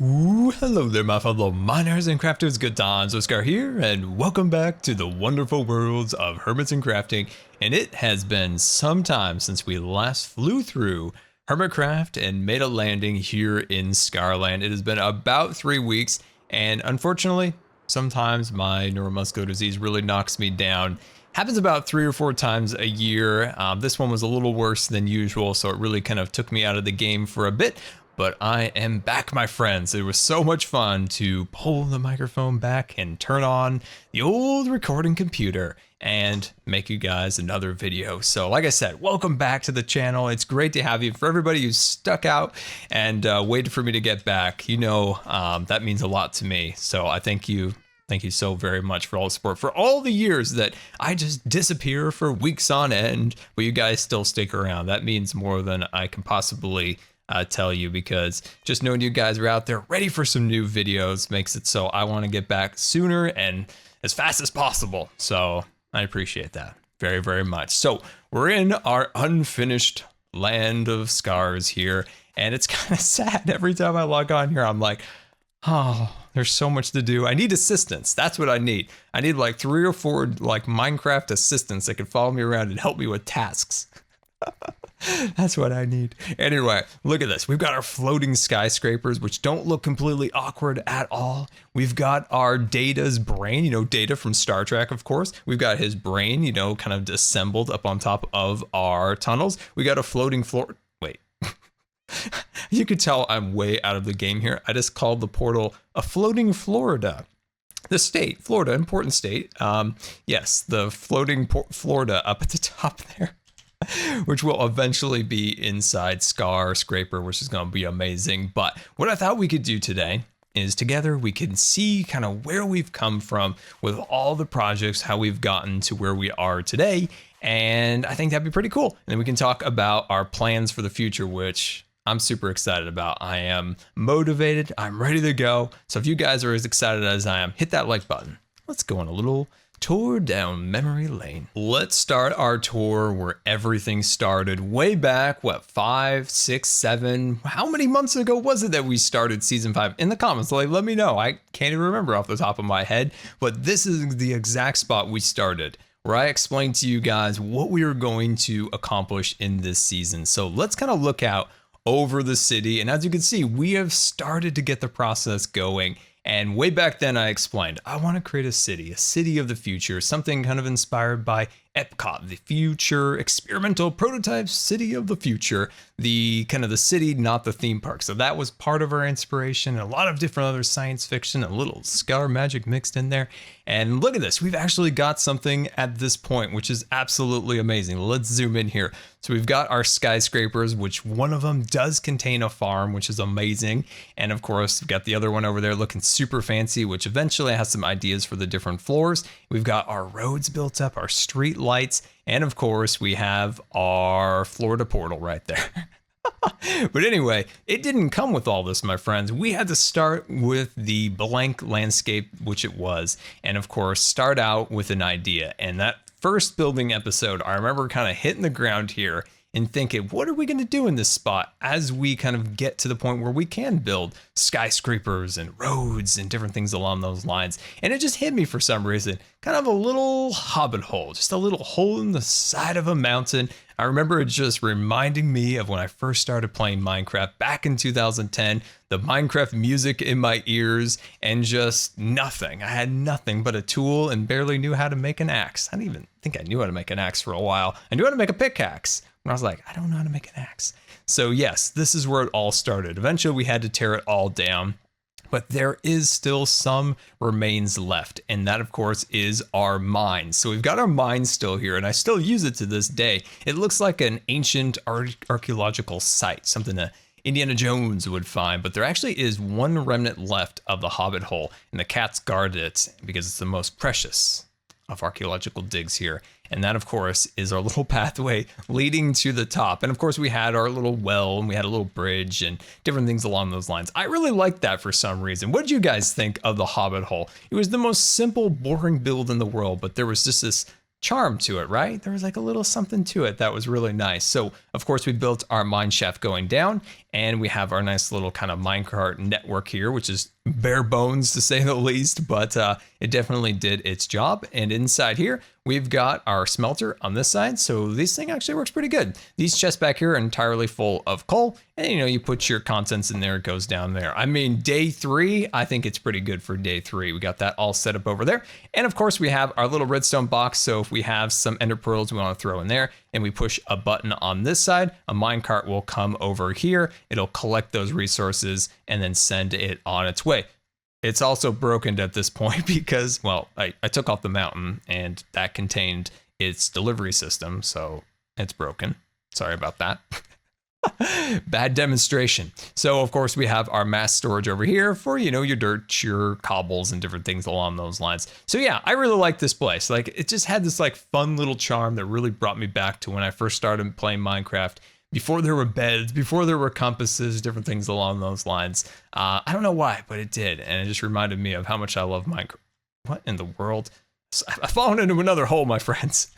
Ooh, hello there, my fellow miners and crafters. GoodTimesWithScar here, and welcome back to the wonderful worlds of Hermits and Crafting. And it has been some time since we last flew through Hermitcraft and made a landing here in Scarland. It has been about 3 weeks, and unfortunately, sometimes my neuromuscular disease really knocks me down. Happens about 3 or 4 times a year. This one was a little worse than usual, so it really kind of took me out of the game for a bit. But I am back, my friends. It was so much fun to pull the microphone back and turn on the old recording computer and make you guys another video. So like I said, welcome back to the channel. It's great to have you. For everybody who's stuck out and waited for me to get back, you know, that means a lot to me. So I thank you. Thank you so very much for all the support, for all the years that I just disappear for weeks on end, but you guys still stick around. That means more than I can possibly tell you, because just knowing you guys are out there ready for some new videos makes it so I want to get back sooner and as fast as possible. So I appreciate that very, very much. So we're in our unfinished land of scars here, and it's kind of sad. Every time I log on here, I'm like, oh, there's so much to do. I need assistance. That's what I need. I need like 3 or 4 like Minecraft assistants that can follow me around and help me with tasks. That's what I need. Anyway, look at this. We've got our floating skyscrapers, which don't look completely awkward at all. We've got our Data's brain, you know, Data from Star Trek, of course. We've got his brain, you know, kind of assembled up on top of our tunnels. We got a floating floor. Wait. You could tell I'm way out of the game here. I just called the portal a floating Florida. The state, Florida, important state. Yes, the floating Florida up at the top there. Which will eventually be inside ScarScraper, which is going to be amazing. But what I thought we could do today is together we can see kind of where we've come from with all the projects, how we've gotten to where we are today. And I think that'd be pretty cool. And then we can talk about our plans for the future, which I'm super excited about. I am motivated. I'm ready to go. So if you guys are as excited as I am, hit that like button. Let's go on a little tour down memory lane. Let's start our tour where everything started way back, what, 5, 6, 7, how many months ago was it that we started season 5? In the comments, like, let me know. I can't even remember off the top of my head, but this is the exact spot we started, where I explained to you guys what we were going to accomplish in this season. So let's kind of look out over the city, and as you can see, we have started to get the process going. And way back then I explained, I want to create a city of the future, something kind of inspired by Epcot, the future experimental prototype city of the future, the kind of the city, not the theme park. So that was part of our inspiration, and a lot of different other science fiction, a little Scar magic mixed in there. And look at this, we've actually got something at this point, which is absolutely amazing. Let's zoom in here. So we've got our skyscrapers, which one of them does contain a farm, which is amazing. And of course, we've got the other one over there looking super fancy, which eventually has some ideas for the different floors. We've got our roads built up, our street lights, and of course, we have our Florida portal right there. But anyway, it didn't come with all this, my friends. We had to start with the blank landscape, which it was, and of course, start out with an idea. And that first building episode, I remember kind of hitting the ground here and thinking, what are we going to do in this spot as we kind of get to the point where we can build skyscrapers and roads and different things along those lines? And it just hit me for some reason, kind of a little hobbit hole, just a little hole in the side of a mountain. I remember it just reminding me of when I first started playing Minecraft back in 2010, the Minecraft music in my ears, and just nothing. I had nothing but a tool and barely knew how to make an axe. I didn't even think I knew how to make an axe for a while. I knew how to make a pickaxe. And I was like, I don't know how to make an axe. So yes, this is where it all started. Eventually we had to tear it all down, but there is still some remains left. And that of course is our mine. So we've got our mine still here, and I still use it to this day. It looks like an ancient archaeological site, something that Indiana Jones would find, but there actually is one remnant left of the Hobbit hole, and the cats guard it because it's the most precious of archaeological digs here. And that, of course, is our little pathway leading to the top. And of course, we had our little well, and we had a little bridge and different things along those lines. I really liked that for some reason. What did you guys think of the Hobbit hole? It was the most simple, boring build in the world, but there was just this charm to it, right? There was like a little something to it that was really nice. So of course we built our mine shaft going down, and we have our nice little kind of minecart network here, which is bare bones to say the least, but it definitely did its job. And inside here, we've got our smelter on this side. So this thing actually works pretty good. These chests back here are entirely full of coal, and you put your contents in there, it goes down there. I mean, day 3, I think it's pretty good for day 3. We got that all set up over there. And of course we have our little redstone box. So if we have some ender pearls we want to throw in there, and we push a button on this side, a minecart will come over here. It'll collect those resources and then send it on its way. It's also broken at this point because, well, I took off the mountain and that contained its delivery system, so it's broken. Sorry about that. Bad demonstration. So of course we have our mass storage over here for, your dirt, your cobbles, and different things along those lines. So yeah, I really like this place. Like, it just had this like fun little charm that really brought me back to when I first started playing Minecraft. Before there were beds, before there were compasses, different things along those lines. I don't know why, but it did. And it just reminded me of how much I love Minecraft. What in the world? I've fallen into another hole, my friends.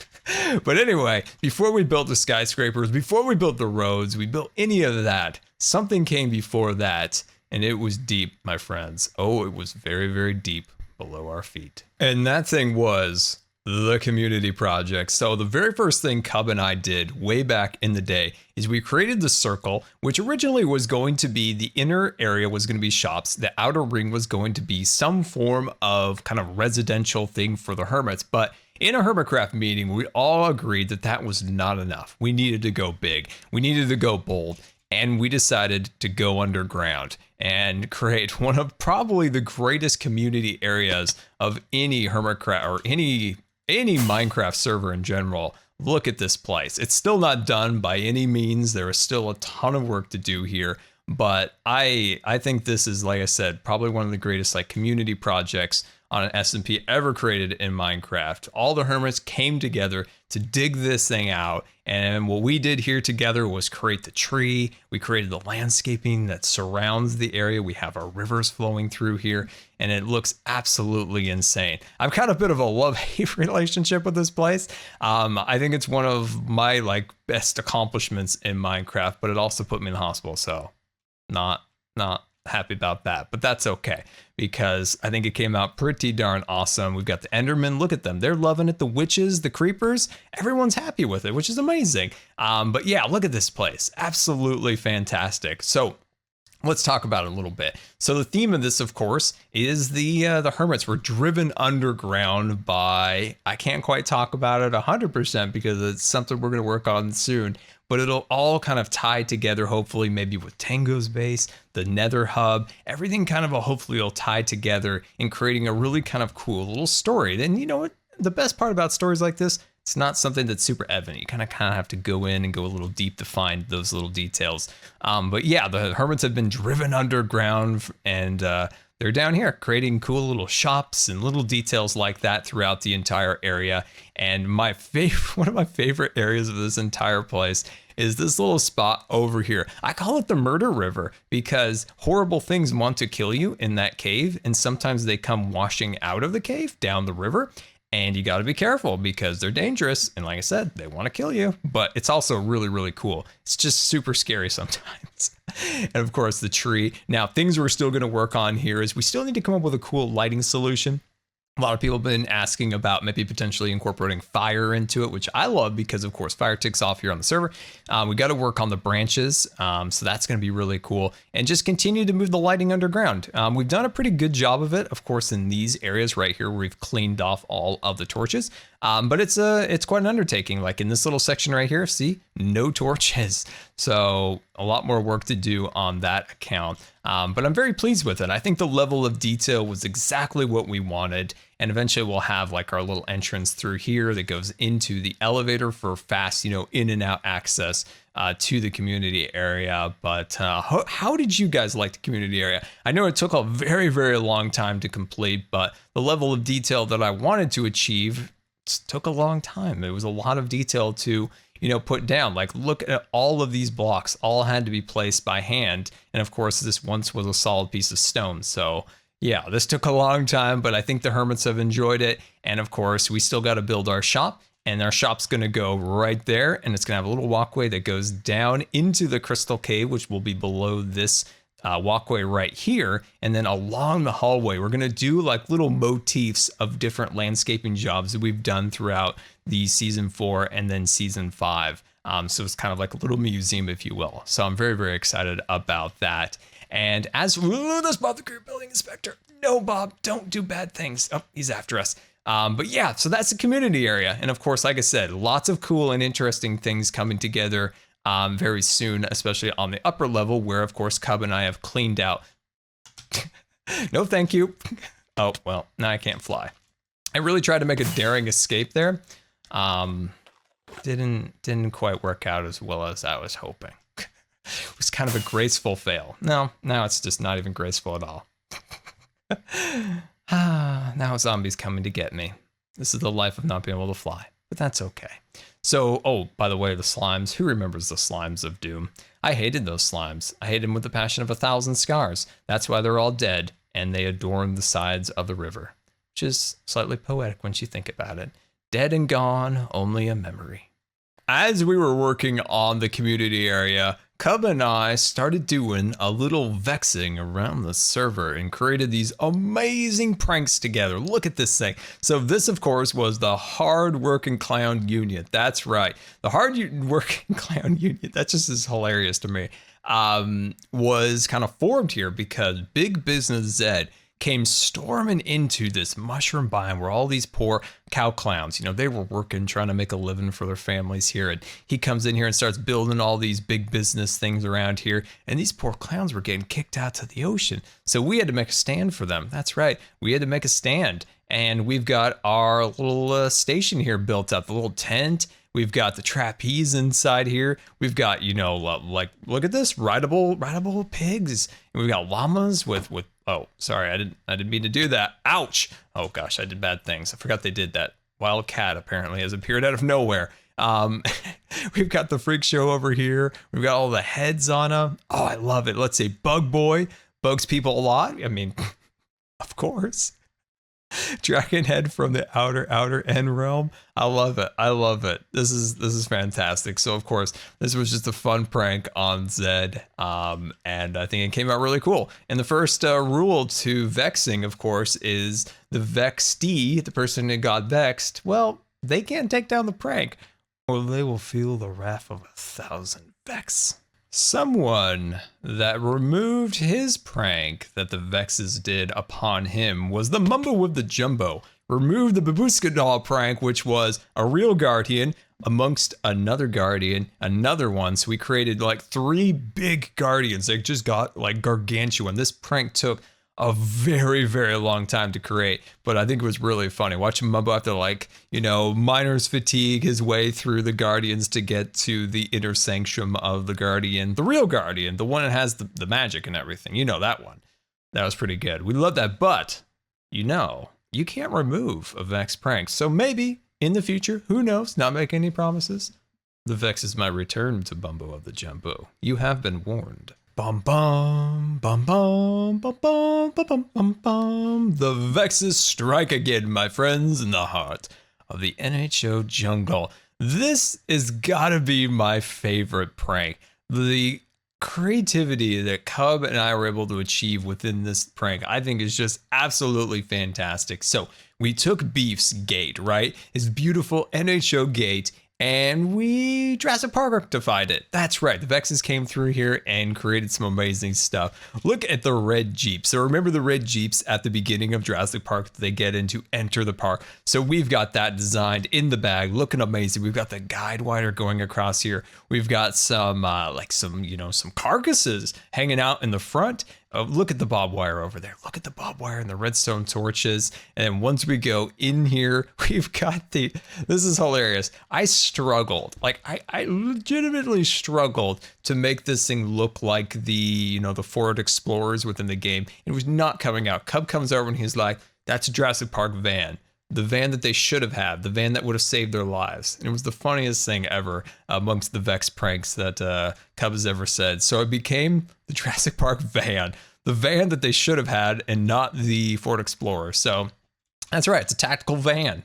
But anyway, before we built the skyscrapers, before we built the roads, we built any of that, something came before that, and it was deep, my friends. Oh, it was very, very deep below our feet. And that thing was the community project. So the very first thing Cub and I did way back in the day is we created the circle, which originally was going to be the inner area was going to be shops. The outer ring was going to be some form of kind of residential thing for the hermits. But in a Hermitcraft meeting, we all agreed that that was not enough. We needed to go big. We needed to go bold. And we decided to go underground and create one of probably the greatest community areas of any Hermitcraft or any Minecraft server in general. Look at this place. It's still not done by any means. There is still a ton of work to do here, but I think this is, like I said, probably one of the greatest like community projects on an SMP ever created in Minecraft. All the hermits came together to dig this thing out, and what we did here together was create the tree. We created the landscaping that surrounds the area. We have our rivers flowing through here, and it looks absolutely insane. I've got a bit of a love-hate relationship with this place. I think it's one of my like best accomplishments in Minecraft, but it also put me in the hospital, so not happy about that, but that's okay because I think it came out pretty darn awesome. We've got the Endermen. Look at them. They're loving it. The witches, the creepers, everyone's happy with it, which is amazing. But yeah, look at this place. Absolutely fantastic. So let's talk about it a little bit. So the theme of this, of course, is the hermits were driven underground by, I can't quite talk about it 100% because it's something we're going to work on soon, but it'll all kind of tie together, hopefully maybe with Tango's base, the Nether hub, everything kind of hopefully will tie together in creating a really kind of cool little story. Then you know what? The best part about stories like this, it's not something that's super evident. You kind of have to go in and go a little deep to find those little details. But yeah, the hermits have been driven underground and they're down here creating cool little shops and little details like that throughout the entire area. And my one of my favorite areas of this entire place is this little spot over here. I call it the murder river because horrible things want to kill you in that cave. And sometimes they come washing out of the cave down the river. And you got to be careful because they're dangerous. And like I said, they want to kill you, but it's also really, really cool. It's just super scary sometimes. And of course, the tree. Now, things we're still going to work on here is we still need to come up with a cool lighting solution. A lot of people have been asking about maybe potentially incorporating fire into it, which I love because, of course, fire ticks off here on the server. We got to work on the branches, so that's going to be really cool. And just continue to move the lighting underground. We've done a pretty good job of it, of course, in these areas right here where we've cleaned off all of the torches. But it's quite an undertaking. Like in this little section right here, see, no torches. So a lot more work to do on that account. But I'm very pleased with it. I think the level of detail was exactly what we wanted. And eventually we'll have like our little entrance through here that goes into the elevator for fast, in and out access to the community area. But how did you guys like the community area? I know it took a very, very long time to complete, but the level of detail that I wanted to achieve took a long time. It was a lot of detail to put down. Like, look at all of these blocks, all had to be placed by hand. And of course, this once was a solid piece of stone. So yeah, this took a long time, but I think the hermits have enjoyed it. And of course, we still got to build our shop. and our shop's going to go right there, and it's going to have a little walkway that goes down into the crystal cave, which will be below this walkway right here. And then along the hallway, we're going to do like little motifs of different landscaping jobs that we've done throughout the season 4 and then season 5. So it's kind of like a little museum, if you will. So I'm very, very excited about that. And as this Bob the Career Building Inspector, no, Bob, don't do bad things. Oh, he's after us. But yeah, so that's the community area. And of course, like I said, lots of cool and interesting things coming together very soon, especially on the upper level where, of course, Cub and I have cleaned out. No, thank you. Oh, well, now I can't fly. I really tried to make a daring escape there. Didn't quite work out as well as I was hoping. It was kind of a graceful fail. No, now it's just not even graceful at all. Now zombies coming to get me. This is the life of not being able to fly, but that's okay. So, oh, by the way, the slimes. Who remembers the slimes of Doom? I hated those slimes. I hated them with the passion of 1,000 scars. That's why they're all dead, and they adorn the sides of the river, which is slightly poetic when you think about it. Dead and gone, only a memory. As we were working on the community area, Cub and I started doing a little vexing around the server and created these amazing pranks together. Look at this thing. So this, of course, was the Hard Working Clown Union. That's right. The Hard Working Clown Union, that just is hilarious to me, was kind of formed here because Big Business Zed came storming into this mushroom biome where all these poor cow clowns, you know, they were working, trying to make a living for their families here. And he comes in here and starts building all these big business things around here. And these poor clowns were getting kicked out to the ocean. So we had to make a stand for them. That's right. We had to make a stand. And we've got our little station here built up, the little tent. We've got the trapeze inside here. We've got, you know, like, look at this, rideable pigs. And we've got llamas with oh, sorry, I didn't mean to do that. Ouch. Oh gosh, I did bad things. I forgot they did that. Wild cat apparently has appeared out of nowhere. We've got the freak show over here. We've got all the heads on them. Oh, I love it. Let's say Bug Boy bugs people a lot. I mean, of course. Dragon head from the outer end realm. I love it. I love it. This is fantastic. So of course, this was just a fun prank on Zed, and I think it came out really cool. And the first rule to vexing, of course, is the vextee, the person who got vexed. Well, they can't take down the prank, or they will feel the wrath of 1,000 vex. Someone that removed his prank that the Vexes did upon him was the Mumbo with the Jumbo. Removed the Babushka doll prank, which was a real guardian amongst another guardian, another one. So we created like 3 big guardians. They just got like gargantuan. This prank took a very, very long time to create, but I think it was really funny. Watching Mumbo have to, like, you know, miner's fatigue his way through the guardians to get to the inner sanctum of the guardian, the real guardian, the one that has the magic and everything. You know, that one. That was pretty good. We love that, but you know, you can't remove a Vex prank. So maybe in the future, who knows, not make any promises. The Vexes might return to Bumbo of the Jumbo. You have been warned. Bum bum bum bum bum bum bum bum bum. The Vexes strike again, my friends, in the heart of the NHO jungle. This is gotta be my favorite prank. The creativity that Cub and I were able to achieve within this prank, I think, is just absolutely fantastic. So we took Beef's gate, right? His beautiful NHO gate. And we Jurassic Park rectified it. That's right. The Vexes came through here and created some amazing stuff. Look at the red Jeeps. So remember the red Jeeps at the beginning of Jurassic Park that they get in to enter the park. So we've got that designed in the bag, looking amazing. We've got the guide wire going across here. We've got some some carcasses hanging out in the front. Look at the barbed wire over there. Look at the barbed wire and the redstone torches. And then once we go in here, we've got this is hilarious. I struggled. Like I legitimately struggled to make this thing look like the Ford Explorers within the game. It was not coming out. Cub comes over and he's like, that's a Jurassic Park van. The van that they should have had, the van that would have saved their lives. And it was the funniest thing ever amongst the Vex pranks that Cub has ever said. So it became the Jurassic Park van, the van that they should have had and not the Ford Explorer. So that's right, it's a tactical van.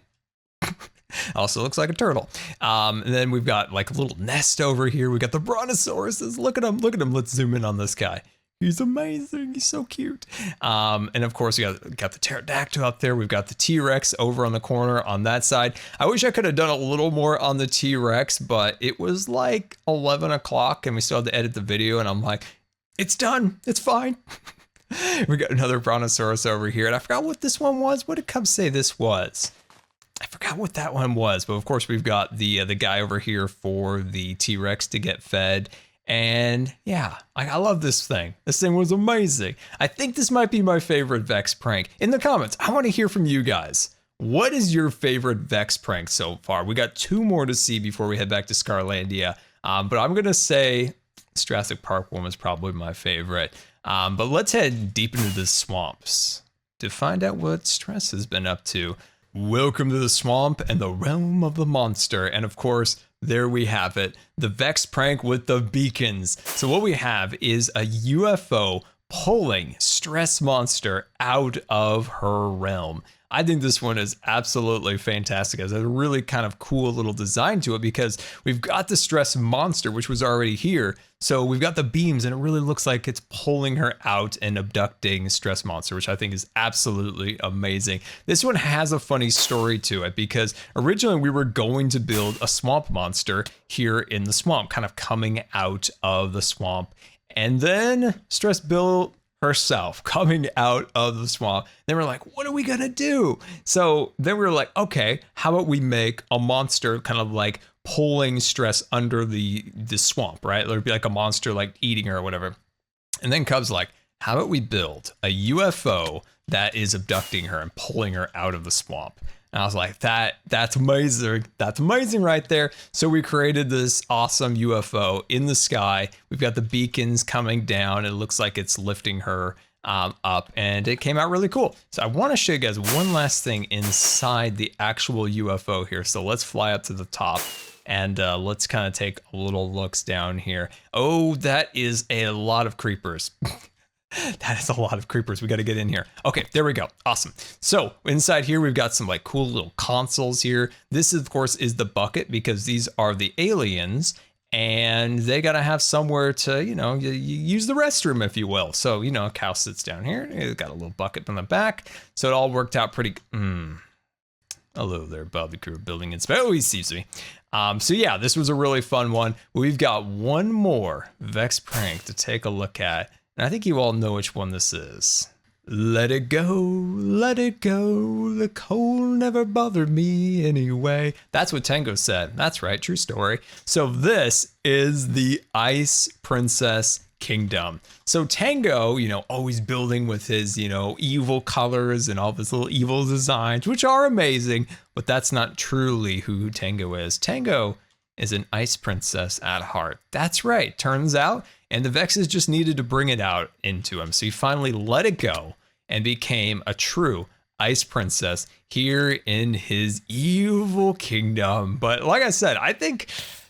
Also looks like a turtle. And then we've got like a little nest over here. We got the brontosauruses. Look at him. Look at him. Let's zoom in on this guy. He's amazing. He's so cute. And of course, we got the pterodactyl up there. We've got the T-Rex over on the corner on that side. I wish I could have done a little more on the T-Rex, but it was like 11 o'clock and we still had to edit the video. And I'm like, it's done. It's fine. We got another brontosaurus over here. And I forgot what this one was. What did Cub say this was? I forgot what that one was, but of course we've got the guy over here for the T-Rex to get fed. And yeah, I love this thing. This thing was amazing. I think this might be my favorite Vex prank. In the comments, I want to hear from you guys. What is your favorite Vex prank so far? We got 2 more to see before we head back to Scarlandia. But I'm going to say Jurassic Park one was probably my favorite. But let's head deep into the swamps to find out what Stress has been up to. Welcome to the swamp and the realm of the monster. And of course, there we have it, the Vex prank with the beacons. So what we have is a UFO pulling Stress Monster out of her realm. I think this one is absolutely fantastic. It has a really kind of cool little design to it because we've got the Stress Monster, which was already here. So we've got the beams and it really looks like it's pulling her out and abducting Stress Monster, which I think is absolutely amazing. This one has a funny story to it because originally we were going to build a swamp monster here in the swamp, kind of coming out of the swamp. And then Stress built herself coming out of the swamp. Then we're like, what are we gonna do? So then we were like, okay, how about we make a monster kind of like pulling Stress under the swamp, right? There'd be like a monster like eating her or whatever. And then Cub's like, how about we build a UFO that is abducting her and pulling her out of the swamp? And I was like, that's amazing. That's amazing right there. So we created this awesome UFO in the sky. We've got the beacons coming down. It looks like it's lifting her up and it came out really cool. So I want to show you guys one last thing inside the actual UFO here. So let's fly up to the top and let's kind of take a little looks down here. Oh, that is a lot of creepers. That is a lot of creepers. We got to get in here. Okay, there we go. Awesome. So inside here, we've got some like cool little consoles here. This, of course, is the bucket because these are the aliens and they got to have somewhere to, you know, use the restroom, if you will. So, you know, a cow sits down here. It's got a little bucket on the back. So it all worked out pretty. Hello there, Bob the Crew Building Inspector. Oh, he sees me. So yeah, this was a really fun one. We've got one more Vex prank to take a look at. And I think you all know which one this is. Let it go, the cold never bothered me anyway. That's what Tango said. That's right, true story. So this is the Ice Princess Kingdom. So Tango, you know, always building with his, you know, evil colors and all of his little evil designs, which are amazing, but that's not truly who Tango is. Tango is an ice princess at heart. That's right, turns out. And the Vexes just needed to bring it out into him. So he finally let it go and became a true ice princess here in his evil kingdom. But like I said, I think,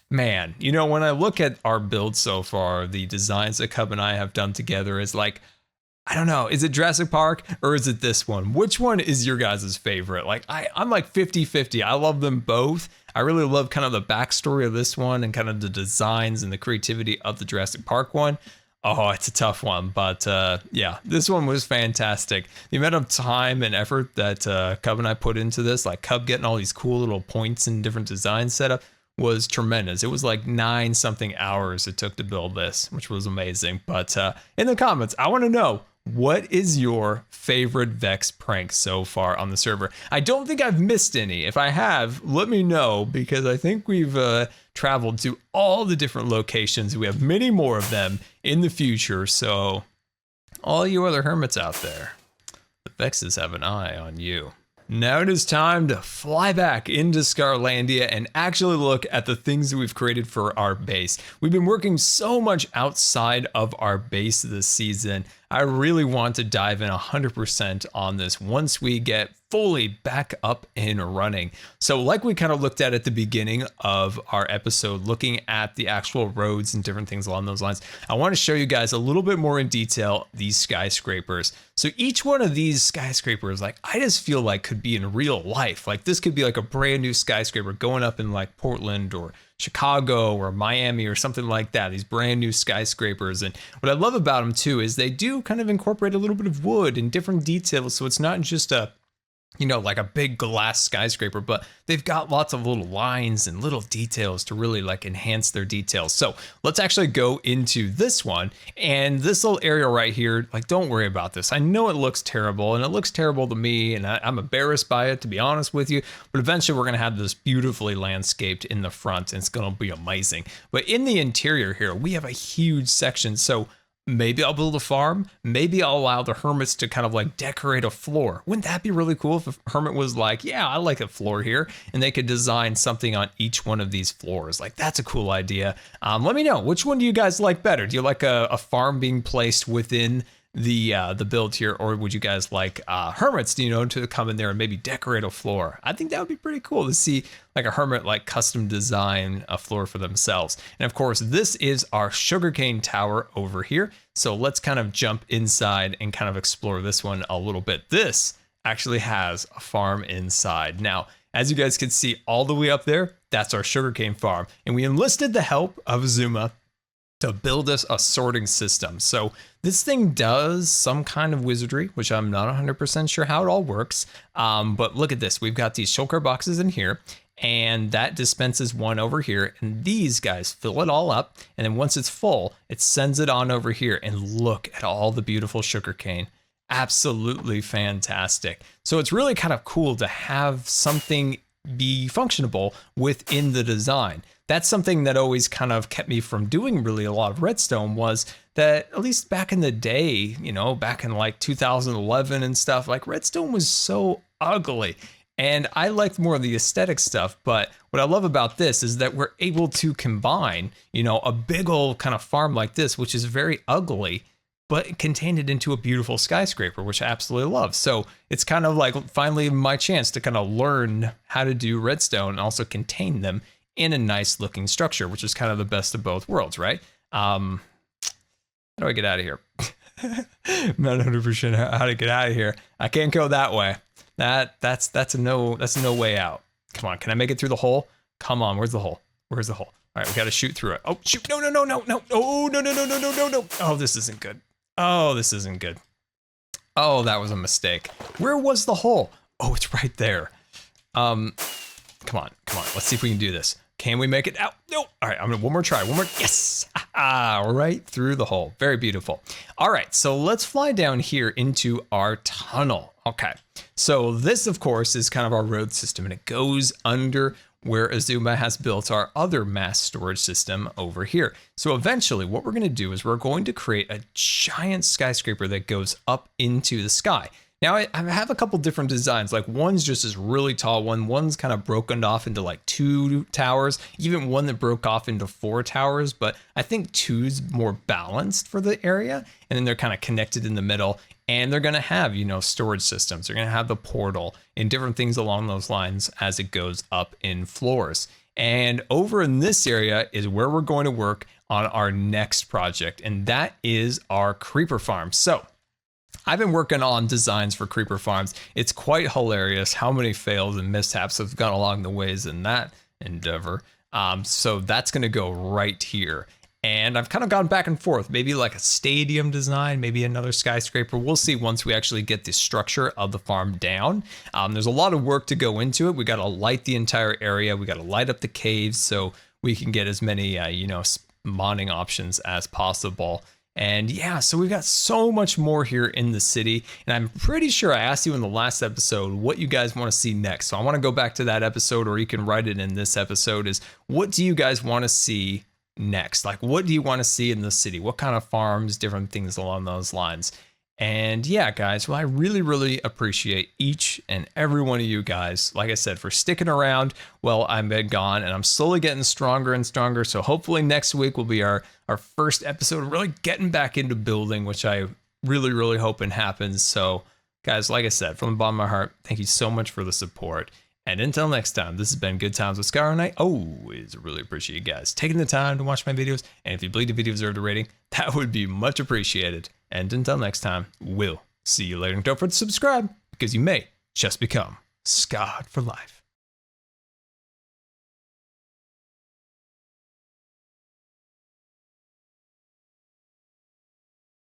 man, you know, when I look at our build so far, the designs that Cub and I have done together is like, I don't know, is it Jurassic Park or is it this one? Which one is your guys' favorite? Like, I'm like 50-50. I love them both. I really love kind of the backstory of this one and kind of the designs and the creativity of the Jurassic Park one. Oh, it's a tough one, but yeah, this one was fantastic. The amount of time and effort that Cub and I put into this, like Cub getting all these cool little points and different designs set up, was tremendous. It was like 9-something hours it took to build this, which was amazing. But in the comments, I want to know, what is your favorite Vex prank so far on the server? I don't think I've missed any. If I have, let me know, because I think we've traveled to all the different locations. We have many more of them in the future. So all you other hermits out there, the Vexes have an eye on you. Now it is time to fly back into Scarlandia and actually look at the things that we've created for our base. We've been working so much outside of our base this season. I really want to dive in 100% on this once we get fully back up and running. So like we kind of looked at the beginning of our episode, looking at the actual roads and different things along those lines, I want to show you guys a little bit more in detail these skyscrapers. So each one of these skyscrapers, like I just feel like could be in real life. Like this could be like a brand new skyscraper going up in like Portland or Chicago or Miami or something like that, these brand new skyscrapers. And what I love about them too is they do kind of incorporate a little bit of wood and different details. So it's not just a, you know, like a big glass skyscraper, but they've got lots of little lines and little details to really like enhance their details. So let's actually go into this one, and this little area right here, like don't worry about this. I know it looks terrible, and it looks terrible to me, and I'm embarrassed by it, to be honest with you, but eventually we're gonna have this beautifully landscaped in the front, and it's gonna be amazing. But in the interior here, we have a huge section. So maybe I'll build a farm. Maybe I'll allow the hermits to kind of like decorate a floor. Wouldn't that be really cool if a hermit was like, yeah, I like a floor here, and they could design something on each one of these floors? Like that's a cool idea. Let me know, which one do you guys like better? Do you like a farm being placed within the build here, or would you guys like hermits, you know, to come in there and maybe decorate a floor? I think that would be pretty cool to see like a hermit like custom design a floor for themselves. And of course, this is our sugarcane tower over here. So let's kind of jump inside and kind of explore this one a little bit. This actually has a farm inside. Now, as you guys can see all the way up there, that's our sugarcane farm. And we enlisted the help of Zuma to build us a sorting system. So this thing does some kind of wizardry, which I'm not 100% sure how it all works. But look at this. We've got these shulker boxes in here, and that dispenses one over here. And these guys fill it all up. And then once it's full, it sends it on over here. And look at all the beautiful sugarcane. Absolutely fantastic. So it's really kind of cool to have something be functionable within the design. That's something that always kind of kept me from doing really a lot of redstone, was that at least back in the day, you know, back in like 2011 and stuff, like redstone was so ugly. And I liked more of the aesthetic stuff. But what I love about this is that we're able to combine, you know, a big old kind of farm like this, which is very ugly, but contained it into a beautiful skyscraper, which I absolutely love. So it's kind of like finally my chance to kind of learn how to do redstone and also contain them in a nice looking structure, which is kind of the best of both worlds, right? How do I get out of here? I'm not 100% how to get out of here. I can't go that way. That's a no way out. Come on, can I make it through the hole? Come on, where's the hole? Where's the hole? All right, we got to shoot through it. Oh, shoot. No. Oh, no. Oh, this isn't good. Oh, this isn't good. Oh, that was a mistake. Where was the hole? Oh, it's right there. Come on. Let's see if we can do this. Can we make it out? No. All right, I'm gonna one more try. Yes. Right through the hole. Very beautiful. All right, so let's fly down here into our tunnel. Okay, so this, of course, is kind of our road system, and it goes under where Azuma has built our other mass storage system over here. So eventually what we're going to do is we're going to create a giant skyscraper that goes up into the sky. Now I have a couple different designs, like one's just this really tall one, one's kind of broken off into like 2 towers, even one that broke off into 4 towers, but I think 2's more balanced for the area, and then they're kind of connected in the middle, and they're gonna have, you know, storage systems, they're gonna have the portal and different things along those lines as it goes up in floors. And over in this area is where we're going to work on our next project, and that is our creeper farm. So I've been working on designs for creeper farms. It's quite hilarious how many fails and mishaps have gone along the ways in that endeavor. So that's going to go right here. And I've kind of gone back and forth, maybe like a stadium design, maybe another skyscraper. We'll see once we actually get the structure of the farm down. There's a lot of work to go into it. We got to light the entire area. We got to light up the caves so we can get as many, spawning options as possible. And yeah, so we've got so much more here in the city, and I'm pretty sure I asked you in the last episode what you guys want to see next. So I want to go back to that episode, or you can write it in this episode, is what do you guys want to see next? Like, what do you want to see in the city? What kind of farms, different things along those lines? And yeah, guys, well, I really, really appreciate each and every one of you guys, like I said, for sticking around while I've been gone, and I'm slowly getting stronger and stronger. So hopefully next week will be our first episode, really getting back into building, which I really hoping happens. So guys, like I said, from the bottom of my heart, thank you so much for the support. And until next time, this has been Good Times with Scar, and I always really appreciate you guys taking the time to watch my videos. And if you believe the video deserved a rating, that would be much appreciated. And until next time, we'll see you later. And don't forget to subscribe, because you may just become scarred for life.